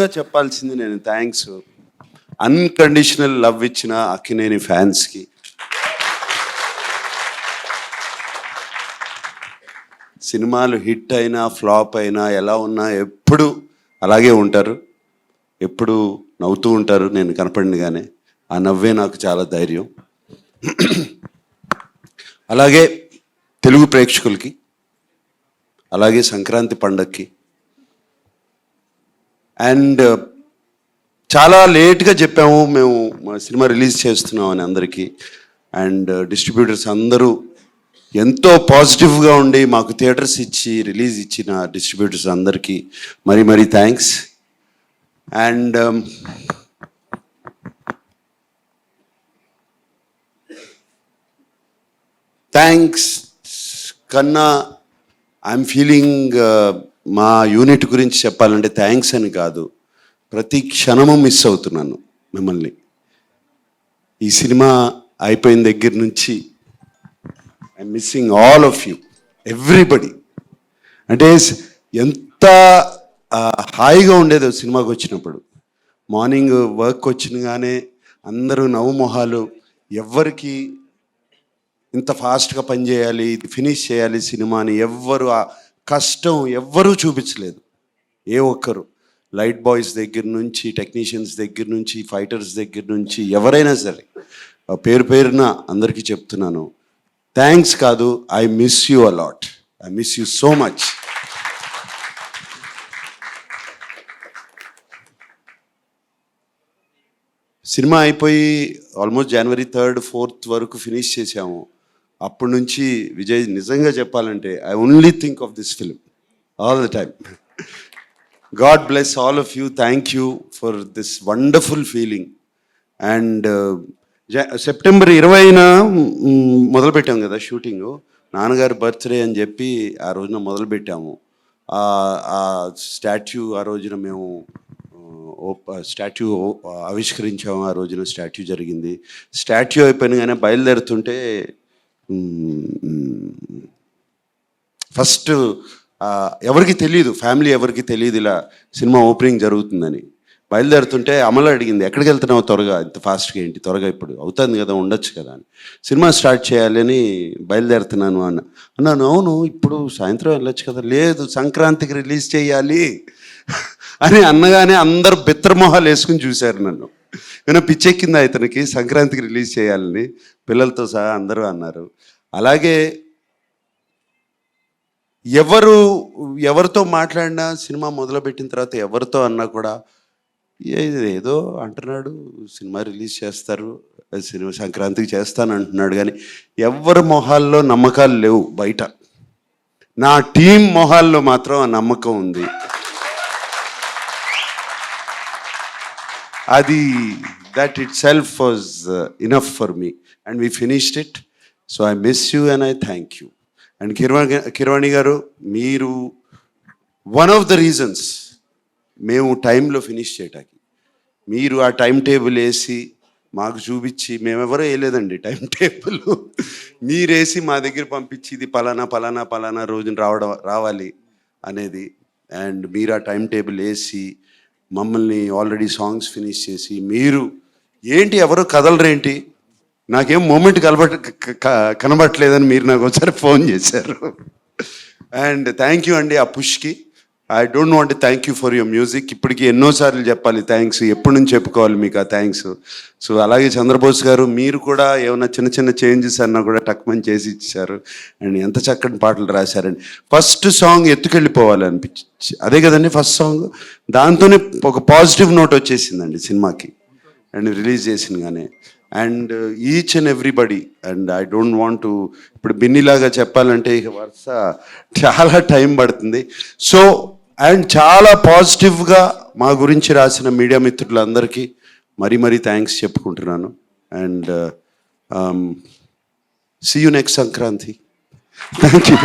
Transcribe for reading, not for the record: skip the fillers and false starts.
చెప్పాల్సింది నేను thanks unconditional love ఇచ్చిన అక్కినేని ఫ్యాన్స్కి. సినిమాలు హిట్ అయినా ఫ్లాప్ అయినా ఎలా ఉన్నా ఎప్పుడు అలాగే ఉంటారు, ఎప్పుడు నవ్వుతూ ఉంటారు. నేను కనపడినగానే ఆ నవ్వే నాకు చాలా ధైర్యం. అలాగే తెలుగు ప్రేక్షకులకి, అలాగే సంక్రాంతి పండగకి అండ్ చాలా లేట్గా చెప్పాము మేము సినిమా రిలీజ్ చేస్తున్నాం అని అందరికీ. అండ్ డిస్ట్రిబ్యూటర్స్ అందరూ ఎంతో పాజిటివ్గా ఉండి మాకు థియేటర్స్ ఇచ్చి రిలీజ్ ఇచ్చిన డిస్ట్రిబ్యూటర్స్ అందరికీ మరీ మరీ థ్యాంక్స్. అండ్ థ్యాంక్స్ కన్నా ఐఎమ్ ఫీలింగ్ మా యూనిట్ గురించి చెప్పాలంటే థ్యాంక్స్ అని కాదు, ప్రతి క్షణము మిస్ అవుతున్నాను మిమ్మల్ని. ఈ సినిమా అయిపోయిన దగ్గర నుంచి I'm missing all of you, everybody. అంటే ఎంత హాయిగా ఉండేదో సినిమాకి వచ్చినప్పుడు. మార్నింగ్ వర్క్ వచ్చినగానే అందరూ నవ్వు మొహాలు, ఎవ్వరికి ఇంత ఫాస్ట్గా పనిచేయాలి, ఇది ఫినిష్ చేయాలి సినిమాని ఎవ్వరు ఆ కష్టం ఎవ్వరూ చూపించలేదు. ఏ ఒక్కరు, లైట్ బాయ్స్ దగ్గర నుంచి, టెక్నీషియన్స్ దగ్గర నుంచి, ఫైటర్స్ దగ్గర నుంచి ఎవరైనా సరే పేరు పేరున అందరికీ చెప్తున్నాను థ్యాంక్స్ కాదు, I miss you a lot, I miss you so much. Cinema అయిపోయి ఆల్మోస్ట్ జనవరి 3rd 4th వరకు ఫినిష్ చేసాము. అప్పటి నుంచి విజయ్ నిజంగా చెప్పాలంటే I only think of this film all the time. God bless all of you, thank you for this wonderful feeling. And September 20న మొదలుపెట్టాం కదా షూటింగు. నాన్నగారి బర్త్డే అని చెప్పి ఆ రోజున మొదలుపెట్టాము. ఆ స్టాచ్యూ ఆ రోజున మేము స్టాట్యూ ఆవిష్కరించాము. ఆ రోజున స్టాట్యూ జరిగింది. స్టాట్యూ అయిపోయినగానే బయలుదేరుతుంటే ఫస్ట్ ఎవరికి తెలియదు, ఫ్యామిలీ ఎవరికి తెలియదు ఇలా సినిమా ఓపెనింగ్ జరుగుతుందని. బయలుదేరుతుంటే అమలు అడిగింది, ఎక్కడికి వెళ్తున్నావు త్వరగా, ఇంత ఫాస్ట్గా ఏంటి త్వరగా, ఇప్పుడు అవుతుంది కదా ఉండొచ్చు కదా అని. సినిమా స్టార్ట్ చేయాలి అని బయలుదేరుతున్నాను అన్నాను. అవును ఇప్పుడు సాయంత్రం వెళ్ళొచ్చు కదా. లేదు సంక్రాంతికి రిలీజ్ చేయాలి అని అన్నగానే అందరూ బిత్రమొహాలు వేసుకుని చూశారు నన్ను. ఏమైనా పిచ్చెక్కిందా ఇతనికి, సంక్రాంతికి రిలీజ్ చేయాలని పిల్లలతో సహా అందరూ అన్నారు. అలాగే ఎవరితో మాట్లాడినా సినిమా మొదలుపెట్టిన తర్వాత ఎవరితో అన్నా కూడా ఏదో అంటున్నాడు, సినిమా రిలీజ్ చేస్తారు, సినిమా సంక్రాంతికి చేస్తాను అంటున్నాడు, కానీ ఎవరి మొహాల్లో నమ్మకాలు లేవు బయట. నా టీం మొహాల్లో మాత్రం ఆ నమ్మకం ఉంది. అది that it self was enough for me and we finished it. So I miss you and I thank you. And Keeravani గారు, మీరు వన్ ఆఫ్ ద రీజన్స్ మేము టైంలో ఫినిష్ చేయటానికి. మీరు ఆ టైం టేబుల్ వేసి మాకు చూపించి, మేమెవరో వేయలేదండి టైం టేబుల్, మీరేసి మా దగ్గర పంపించి ఇది పలానా పలానా పలానా రోజున రావాలి అనేది. అండ్ మీరు ఆ టైం టేబుల్ వేసి మమ్మల్ని ఆల్రెడీ సాంగ్స్ ఫినిష్ చేసి, మీరు ఏంటి ఎవరో కదలరేంటి, నాకేం మూమెంట్ కనబట్టలేదని మీరు నాకు ఒకసారి ఫోన్ చేశారు. అండ్ థ్యాంక్ యూ అండి ఆ పుష్కి. I don't want thank you for your music. ఇప్పటికీ ఎన్నోసార్లు చెప్పాలి థ్యాంక్స్, ఎప్పటి నుంచి చెప్పుకోవాలి మీకు ఆ థ్యాంక్స్. సో అలాగే చంద్రబోస్ గారు, మీరు కూడా ఏమైనా చిన్న చిన్న చేంజెస్ అన్నా కూడా టక్మని చేసి ఇచ్చారు. అండ్ ఎంత చక్కటి పాటలు రాశారండి. ఫస్ట్ సాంగ్ ఎత్తుకెళ్ళిపోవాలి అనిపించి, అదే కదండి ఫస్ట్ సాంగ్, దాంతోనే ఒక పాజిటివ్ నోట్ వచ్చేసిందండి సినిమాకి అండ్ రిలీజ్ చేసినగానే. And each and everybody, and I don't want to ఇప్పుడు బిన్నీలాగా చెప్పాలంటే ఇక వరుస చాలా టైం పడుతుంది. సో అండ్ చాలా పాజిటివ్గా మా గురించి రాసిన మీడియా మిత్రులందరికీ మరీ మరీ థ్యాంక్స్ చెప్పుకుంటున్నాను. And see you next Sankranti. Thank you.